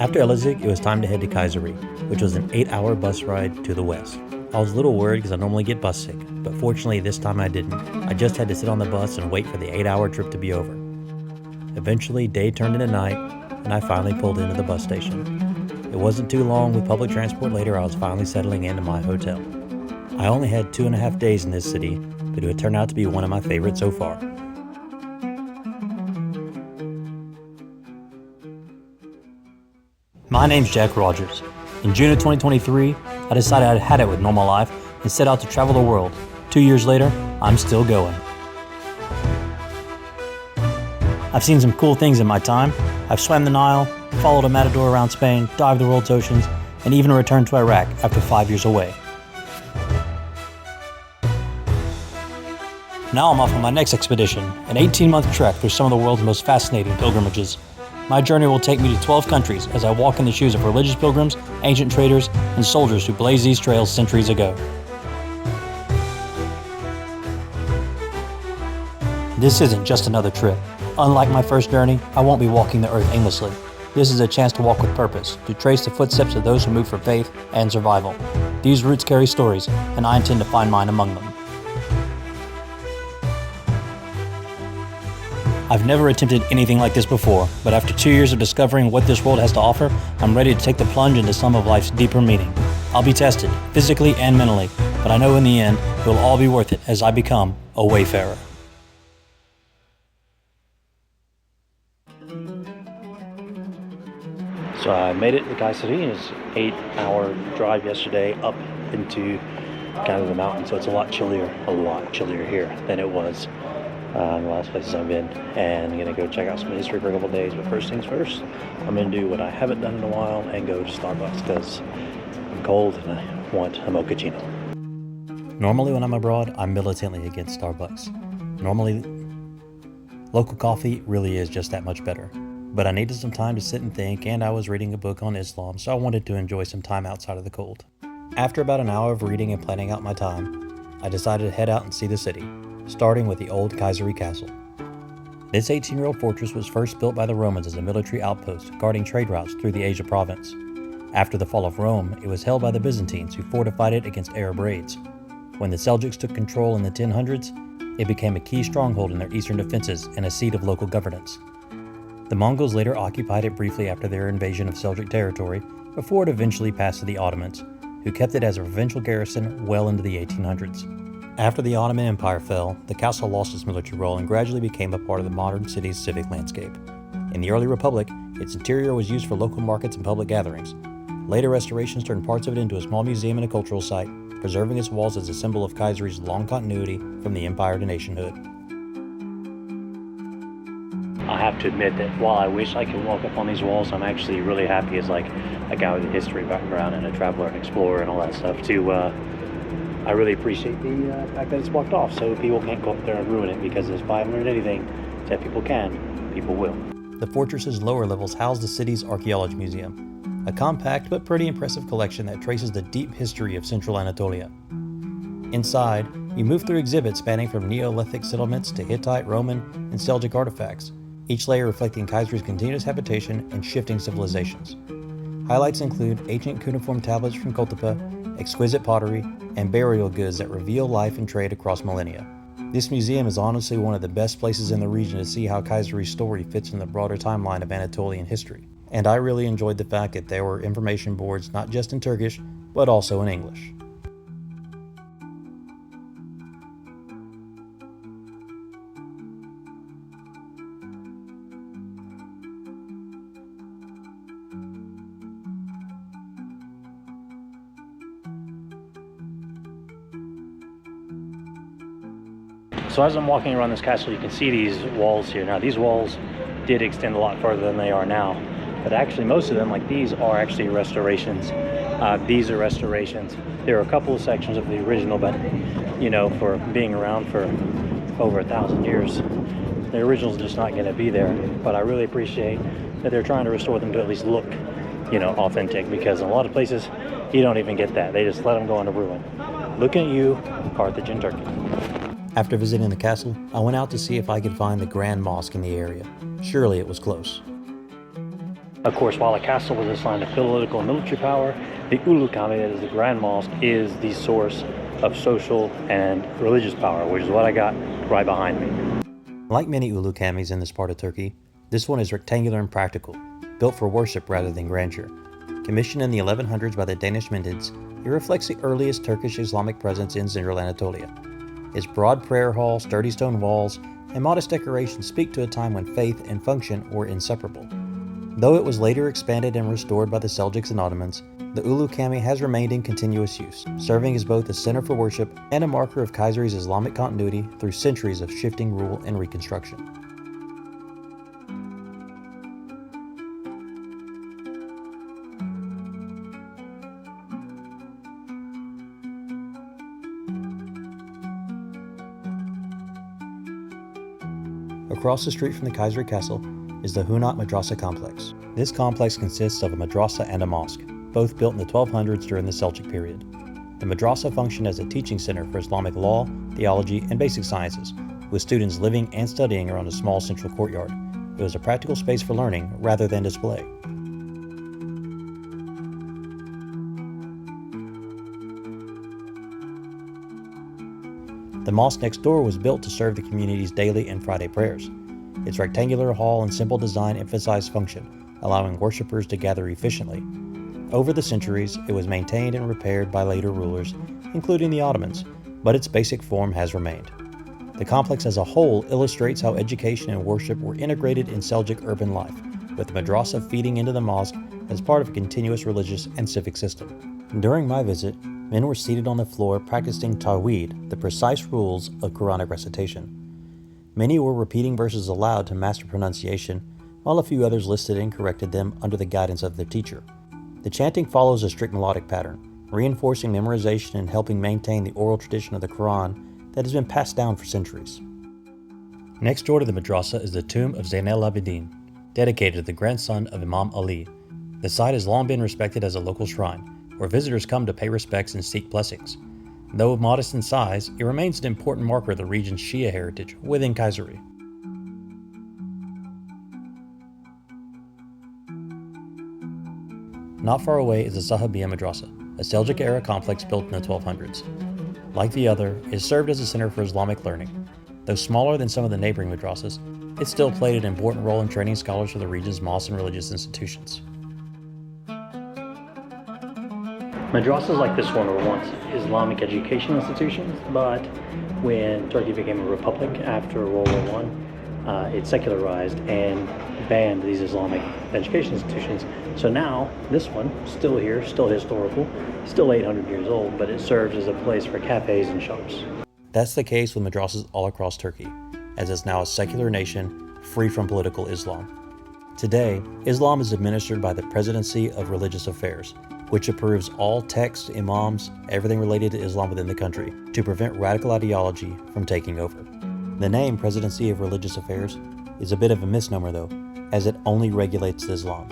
After Elazig, it was time to head to Kayseri, which was an 8-hour bus ride to the west. I was a little worried because I normally get bus sick, but fortunately this time I didn't. I just had to sit on the bus and wait for the 8-hour trip to be over. Eventually, day turned into night, and I finally pulled into the bus station. It wasn't too long. With public transport later, I was finally settling into my hotel. I only had 2.5 days in this city, but it would turn out to be one of my favorites so far. My name's Jack Rogers. In June of 2023, I decided I'd had it with normal life and set out to travel the world. 2 years later, I'm still going. I've seen some cool things in my time. I've swam the Nile, followed a matador around Spain, dived the world's oceans, and even returned to Iraq after 5 years away. Now I'm off on my next expedition, an 18-month trek through some of the world's most fascinating pilgrimages. My journey will take me to 12 countries as I walk in the shoes of religious pilgrims, ancient traders, and soldiers who blazed these trails centuries ago. This isn't just another trip. Unlike my first journey, I won't be walking the earth aimlessly. This is a chance to walk with purpose, to trace the footsteps of those who move for faith and survival. These routes carry stories, and I intend to find mine among them. I've never attempted anything like this before, but after 2 years of discovering what this world has to offer, I'm ready to take the plunge into some of life's deeper meaning. I'll be tested, physically and mentally, but I know in the end, it will all be worth it as I become a Wayfarer. So I made it to Kayseri. It's an 8-hour drive yesterday up into kind of the mountains, so it's a lot chillier here than it was in the last places I've been. And I'm going to go check out some history for a couple of days, but first things first, I'm going to do what I haven't done in a while and go to Starbucks because I'm cold and I want a mochaccino. Normally when I'm abroad, I'm militantly against Starbucks. Normally, local coffee really is just that much better. But I needed some time to sit and think, and I was reading a book on Islam, so I wanted to enjoy some time outside of the cold. After about an hour of reading and planning out my time, I decided to head out and see the city, starting with the old Kayseri Castle. This 18-year-old fortress was first built by the Romans as a military outpost guarding trade routes through the Asia province. After the fall of Rome, it was held by the Byzantines, who fortified it against Arab raids. When the Seljuks took control in the 1000s, it became a key stronghold in their eastern defenses and a seat of local governance. The Mongols later occupied it briefly after their invasion of Seljuk territory, before it eventually passed to the Ottomans, who kept it as a provincial garrison well into the 1800s. After the Ottoman Empire fell, the castle lost its military role and gradually became a part of the modern city's civic landscape. In the early Republic, its interior was used for local markets and public gatherings. Later restorations turned parts of it into a small museum and a cultural site, preserving its walls as a symbol of Kayseri's long continuity from the empire to nationhood. I have to admit that while I wish I could walk up on these walls, I'm actually really happy as like a guy with a history background and a traveler and explorer and all that stuff to I really appreciate the fact that it's blocked off so people can't go up there and ruin it, because if I've learned anything, that people can, people will. The fortress's lower levels house the city's archaeology museum, a compact but pretty impressive collection that traces the deep history of central Anatolia. Inside, you move through exhibits spanning from Neolithic settlements to Hittite, Roman, and Seljuk artifacts, each layer reflecting Kayseri's continuous habitation and shifting civilizations. Highlights include ancient cuneiform tablets from Kotepe, exquisite pottery, and burial goods that reveal life and trade across millennia. This museum is honestly one of the best places in the region to see how Kayseri's story fits in the broader timeline of Anatolian history. And I really enjoyed the fact that there were information boards not just in Turkish, but also in English. So as I'm walking around this castle, you can see these walls here. Now these walls did extend a lot further than they are now, but actually most of them, like these, are actually restorations. These are restorations. There are a couple of sections of the original, but you know, for being around for over 1,000 years, the original's just not going to be there. But I really appreciate that they're trying to restore them to at least look, you know, authentic, because in a lot of places you don't even get that. They just let them go into ruin. Looking at you, Carthage and Turkey. After visiting the castle, I went out to see if I could find the Grand Mosque in the area. Surely it was close. Of course, while a castle was assigned to political and military power, the Ulu Kami, that is the Grand Mosque, is the source of social and religious power, which is what I got right behind me. Like many Ulu Kamis in this part of Turkey, this one is rectangular and practical, built for worship rather than grandeur. Commissioned in the 1100s by the Danish Mindids, it reflects the earliest Turkish Islamic presence in Central Anatolia. Its broad prayer hall, sturdy stone walls, and modest decorations speak to a time when faith and function were inseparable. Though it was later expanded and restored by the Seljuks and Ottomans, the Ulu Kami has remained in continuous use, serving as both a center for worship and a marker of Kayseri's Islamic continuity through centuries of shifting rule and reconstruction. Across the street from the Kayseri Castle is the Hunat Madrasa complex. This complex consists of a madrasa and a mosque, both built in the 1200s during the Seljuk period. The madrasa functioned as a teaching center for Islamic law, theology, and basic sciences, with students living and studying around a small central courtyard. It was a practical space for learning rather than display. The mosque next door was built to serve the community's daily and Friday prayers. Its rectangular hall and simple design emphasized function, allowing worshippers to gather efficiently. Over the centuries, it was maintained and repaired by later rulers, including the Ottomans, but its basic form has remained. The complex as a whole illustrates how education and worship were integrated in Seljuk urban life, with the madrasa feeding into the mosque as part of a continuous religious and civic system. During my visit, men were seated on the floor practicing tajweed, the precise rules of Quranic recitation. Many were repeating verses aloud to master pronunciation, while a few others listed and corrected them under the guidance of their teacher. The chanting follows a strict melodic pattern, reinforcing memorization and helping maintain the oral tradition of the Quran that has been passed down for centuries. Next door to the madrasa is the tomb of Zain al-Abidin, dedicated to the grandson of Imam Ali. The site has long been respected as a local shrine, where visitors come to pay respects and seek blessings. Though modest in size, it remains an important marker of the region's Shia heritage within Kayseri. Not far away is the Sahabiya Madrasa, a Seljuk-era complex built in the 1200s. Like the other, it served as a center for Islamic learning. Though smaller than some of the neighboring madrasas, it still played an important role in training scholars for the region's mosques and religious institutions. Madrasas like this one were once Islamic education institutions, but when Turkey became a republic after World War I, it secularized and banned these Islamic education institutions. So now, this one, still here, still historical, still 800 years old, but it serves as a place for cafes and shops. That's the case with madrasas all across Turkey, as it's now a secular nation free from political Islam. Today, Islam is administered by the Presidency of Religious Affairs, which approves all texts, imams, everything related to Islam within the country, to prevent radical ideology from taking over. The name Presidency of Religious Affairs is a bit of a misnomer though, as it only regulates Islam.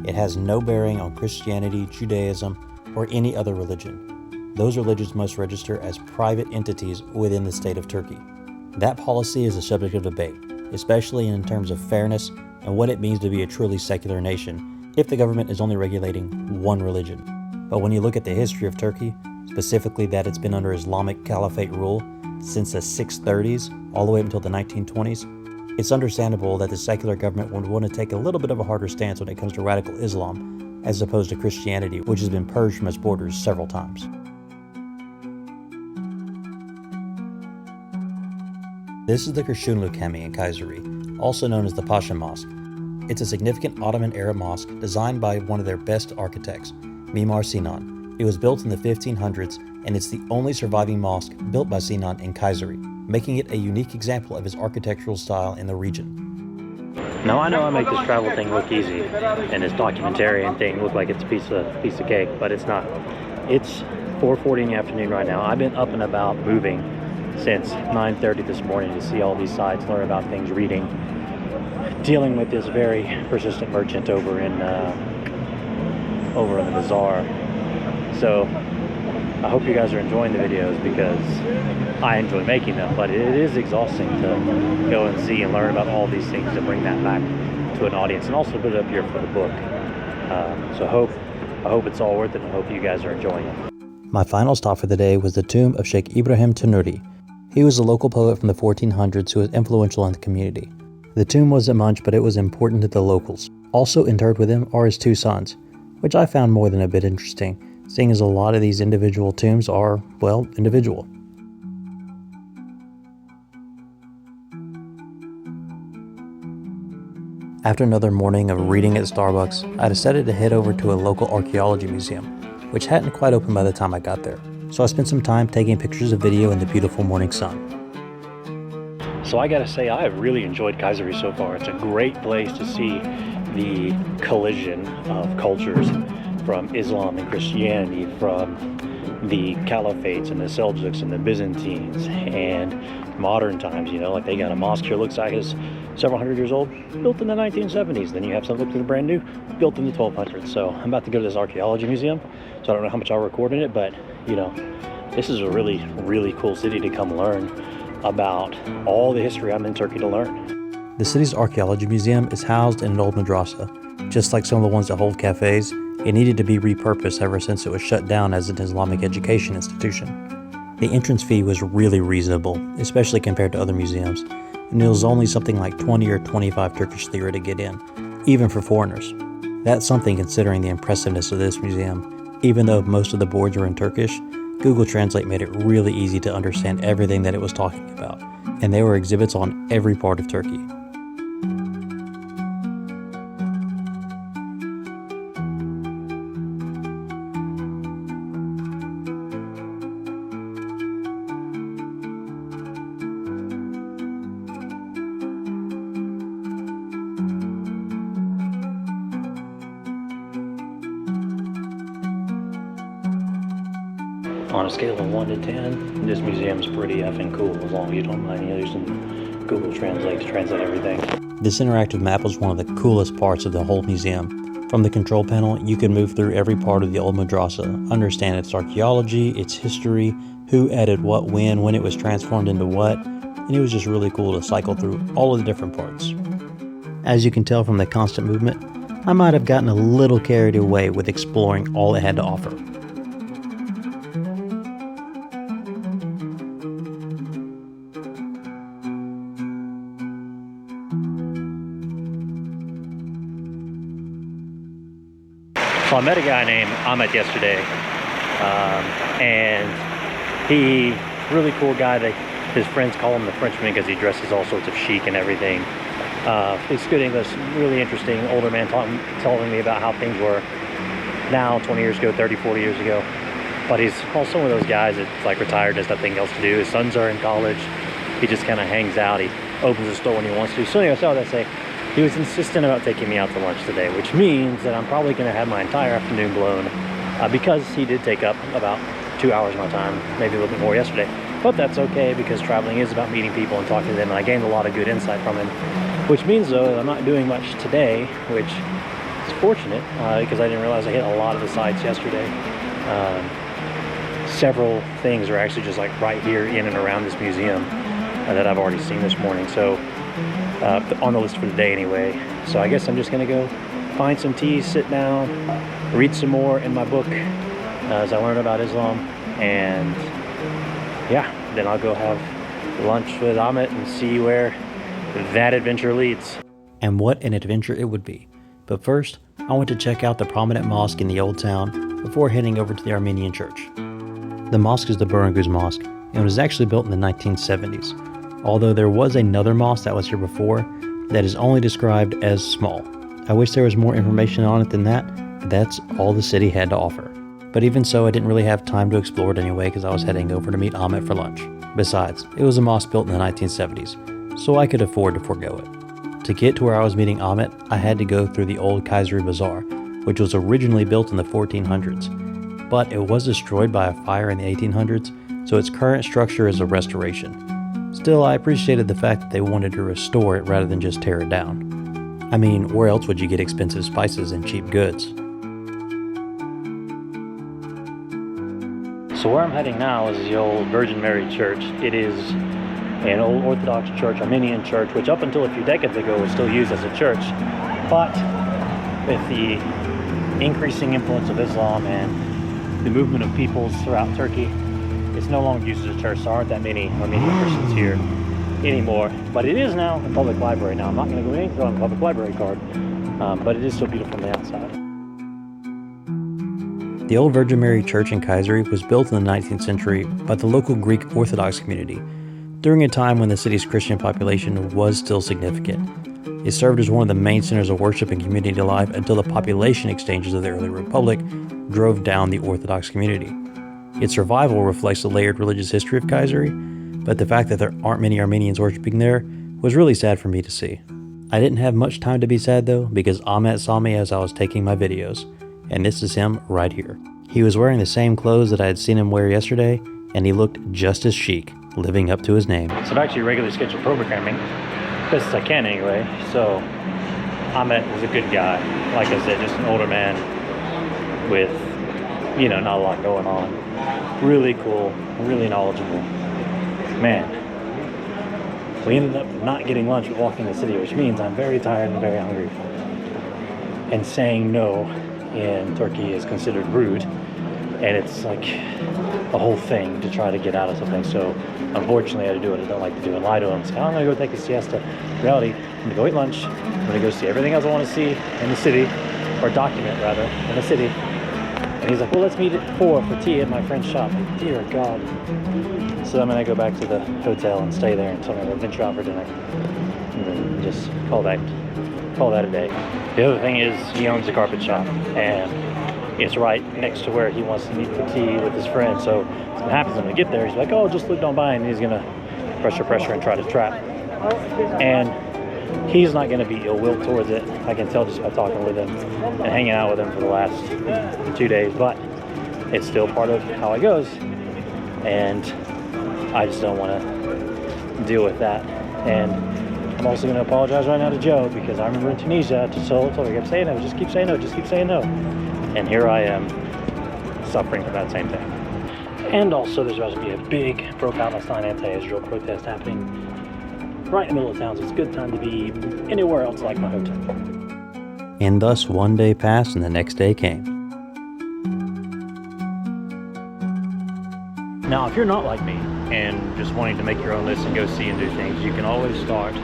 It has no bearing on Christianity, Judaism, or any other religion. Those religions must register as private entities within the state of Turkey. That policy is a subject of debate, especially in terms of fairness and what it means to be a truly secular nation if the government is only regulating one religion. But when you look at the history of Turkey, specifically that it's been under Islamic Caliphate rule since the 630s all the way up until the 1920s, it's understandable that the secular government would want to take a little bit of a harder stance when it comes to radical Islam as opposed to Christianity, which has been purged from its borders several times. This is the Kurshunlu Cami in Kayseri, also known as the Pasha Mosque. It's a significant Ottoman-era mosque designed by one of their best architects, Mimar Sinan. It was built in the 1500s, and it's the only surviving mosque built by Sinan in Kayseri, making it a unique example of his architectural style in the region. Now I know I make this travel thing look easy, and this documentarian thing look like it's a piece of cake, but it's not. It's 4:40 in the afternoon right now. I've been up and about moving since 9:30 this morning to see all these sites, learn about things, reading, dealing with this very persistent merchant over in the bazaar. So I hope you guys are enjoying the videos because I enjoy making them, but it is exhausting to go and see and learn about all these things and bring that back to an audience, and also put it up here for the book. So I hope it's all worth it, and I hope you guys are enjoying it. My final stop for the day was the tomb of Sheikh Ibrahim Tanuri. He was a local poet from the 1400s who was influential in the community. The tomb wasn't much, but it was important to the locals. Also interred with him are his two sons, which I found more than a bit interesting, seeing as a lot of these individual tombs are, well, individual. After another morning of reading at Starbucks, I decided to head over to a local archaeology museum, which hadn't quite opened by the time I got there. So I spent some time taking pictures of video in the beautiful morning sun. So I gotta say, I have really enjoyed Kayseri so far. It's a great place to see the collision of cultures from Islam and Christianity, from the Caliphates and the Seljuks and the Byzantines and modern times. You know, like they got a mosque here looks like it's several hundred years old, built in the 1970s. Then you have something that looks brand new, built in the 1200s. So I'm about to go to this archaeology museum. So I don't know how much I'll record in it, but you know, this is a really, really cool city to come learn about all the history I'm in Turkey to learn. The city's archaeology museum is housed in an old madrasa. Just like some of the ones that hold cafes, it needed to be repurposed ever since it was shut down as an Islamic education institution. The entrance fee was really reasonable, especially compared to other museums, and it was only something like 20 or 25 Turkish lira to get in, even for foreigners. That's something considering the impressiveness of this museum. Even though most of the boards were in Turkish, Google Translate made it really easy to understand everything that it was talking about, and there were exhibits on every part of Turkey. On a scale of 1 to 10, this museum's pretty effing cool, as long as you don't mind using Google Translate to translate everything. This interactive map was one of the coolest parts of the whole museum. From the control panel, you could move through every part of the old madrasa, understand its archaeology, its history, who added what when it was transformed into what, and it was just really cool to cycle through all of the different parts. As you can tell from the constant movement, I might have gotten a little carried away with exploring all it had to offer. So I met a guy named Ahmet yesterday, and he, really cool guy. His friends call him the Frenchman because he dresses all sorts of chic and everything. Speaks good English, really interesting, older man telling me about how things were now, 20 years ago, 30, 40 years ago. But he's also one of those guys that's like retired, has nothing else to do. His sons are in college. He just kind of hangs out. He opens the store when he wants to. So anyway, so that's say. He was insistent about taking me out to lunch today, which means that I'm probably going to have my entire afternoon blown because he did take up about 2 hours of my time, maybe a little bit more yesterday. But that's okay because traveling is about meeting people and talking to them, and I gained a lot of good insight from him, which means, though, that I'm not doing much today, which is fortunate because I didn't realize I hit a lot of the sites yesterday. Several things are actually just like right here in and around this museum that I've already seen this morning. So on the list for the day anyway. So I guess I'm just gonna go find some tea, sit down, read some more in my book as I learn about Islam, and yeah, then I'll go have lunch with Ahmet and see where that adventure leads. And what an adventure it would be. But first, I went to check out the prominent mosque in the old town before heading over to the Armenian church. The mosque is the Burunguz Mosque, and it was actually built in the 1970s. Although there was another mosque that was here before that is only described as small. I wish there was more information on it than that, but that's all the city had to offer. But even so, I didn't really have time to explore it anyway because I was heading over to meet Ahmet for lunch. Besides, it was a mosque built in the 1970s, so I could afford to forego it. To get to where I was meeting Ahmet, I had to go through the old Kayseri Bazaar, which was originally built in the 1400s. But it was destroyed by a fire in the 1800s, so its current structure is a restoration. Still, I appreciated the fact that they wanted to restore it rather than just tear it down. I mean, where else would you get expensive spices and cheap goods? So where I'm heading now is the old Virgin Mary Church. It is an old Orthodox church, Armenian church, which up until a few decades ago was still used as a church. But with the increasing influence of Islam and the movement of peoples throughout Turkey, it's no longer used as a church. There aren't that many Armenian Christians here anymore, but it is now a public library. Now I'm not going to go in on a public library card, but it is still beautiful on the outside. The old Virgin Mary Church in Kayseri was built in the 19th century by the local Greek Orthodox community during a time when the city's Christian population was still significant. It served as one of the main centers of worship and community life until the population exchanges of the early republic drove down the Orthodox community. Its survival reflects the layered religious history of Kayseri, but the fact that there aren't many Armenians worshiping there was really sad for me to see. I didn't have much time to be sad though, because Ahmet saw me as I was taking my videos, and this is him right here. He was wearing the same clothes that I had seen him wear yesterday, and he looked just as chic, living up to his name. So I'm actually regularly scheduled programming, best as I can anyway. So Ahmet was a good guy. Like I said, just an older man with, not a lot going on. Really cool, really knowledgeable. Man, we ended up not getting lunch walking the city, which means I'm very tired and very hungry. And saying no in Turkey is considered rude, and it's like a whole thing to try to get out of something. So unfortunately I had to do what I don't like to do and lie to him. So I'm gonna go take a siesta. In reality, I'm gonna go eat lunch. I'm gonna go see everything else I want to see in the city, or document rather, in the city. And he's like, well, let's meet at 4 for tea at my friend's shop. Like, dear God. So I'm gonna go back to the hotel and stay there until I venture out for dinner, and then just call that a day. The other thing is, he owns a carpet shop, and it's right next to where he wants to meet for tea with his friend. So what happens when we get there, he's like, oh, just look down by, and he's gonna pressure and try to trap. And he's not gonna be ill will towards it. I can tell just by talking with him and hanging out with him for the last 2 days, but it's still part of how it goes. And I just don't want to deal with that. And I'm also going to apologize right now to Joe, because I remember in Tunisia, I told her, I kept saying no, just keep saying no, just keep saying no. And here I am, suffering from that same thing. And also, there's about to be a big pro-Palestine, anti-Israel protest happening right in the middle of town, so it's a good time to be anywhere else like my hotel. And thus one day passed and the next day came. Now, if you're not like me and just wanting to make your own list and go see and do things, you can always start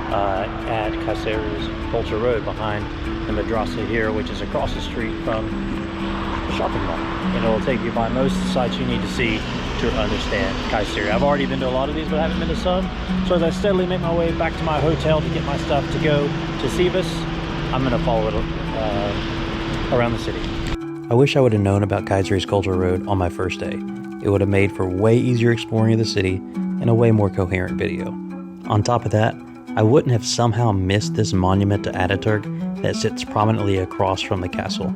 at Kayseri's Culture Road behind the Madrasa here, which is across the street from the shopping mall. And it'll take you by most sites you need to see to understand Kayseri. I've already been to a lot of these, but I haven't been to some. So as I steadily make my way back to my hotel to get my stuff to go to Sivas, I'm going to follow it around the city. I wish I would have known about Kayseri's Culture Road on my first day. It would have made for way easier exploring of the city and a way more coherent video. On top of that, I wouldn't have somehow missed this monument to Ataturk that sits prominently across from the castle.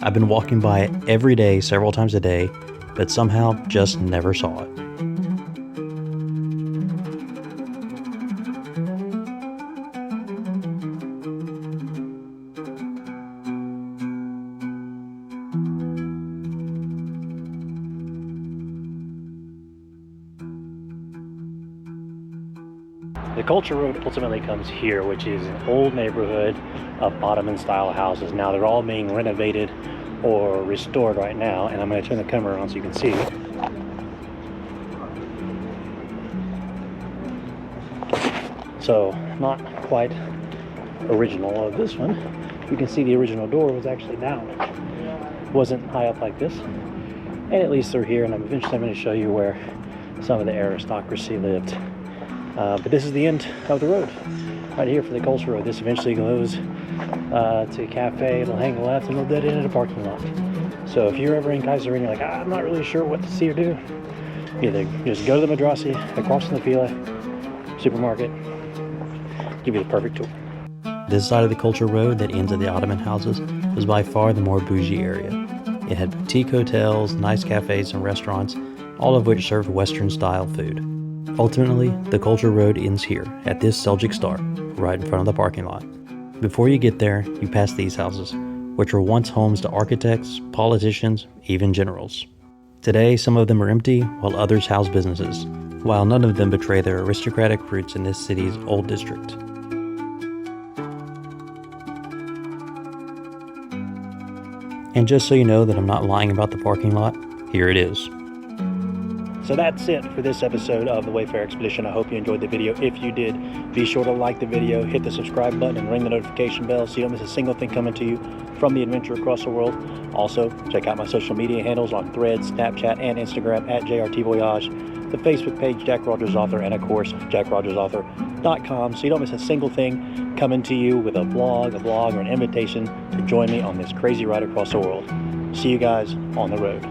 I've been walking by it every day, several times a day, but somehow just never saw it. The Culture Road ultimately comes here, which is an old neighborhood of Ottoman style houses. Now they're all being renovated or restored right now, and I'm going to turn the camera around so you can see. So not quite original of this one. You can see the original door was actually down. It wasn't high up like this. And it leads through here, and eventually I'm going to show you where some of the aristocracy lived. But this is the end of the road, right here for the Culture Road. This eventually goes to a cafe. It'll hang left and it'll dead end in a parking lot. So if you're ever in Kayseri and you're like, I'm not really sure what to see or do, either just go to the Madrasi, across from the Fila supermarket, give you the perfect tour. This side of the Culture Road that ends at the Ottoman houses was by far the more bougie area. It had boutique hotels, nice cafes, and restaurants, all of which served Western-style food. Ultimately, the Culture Road ends here, at this Seljuk Star, right in front of the parking lot. Before you get there, you pass these houses, which were once homes to architects, politicians, even generals. Today, some of them are empty, while others house businesses, while none of them betray their aristocratic roots in this city's old district. And just so you know that I'm not lying about the parking lot, here it is. So that's it for this episode of the Wayfarer Expedition. I hope you enjoyed the video. If you did, be sure to like the video, hit the subscribe button, and ring the notification bell so you don't miss a single thing coming to you from the adventure across the world. Also, check out my social media handles on Threads, Snapchat, and Instagram at JRTVoyage, the Facebook page Jack Rogers Author, and of course, JackRogersAuthor.com so you don't miss a single thing coming to you with a vlog, or an invitation to join me on this crazy ride across the world. See you guys on the road.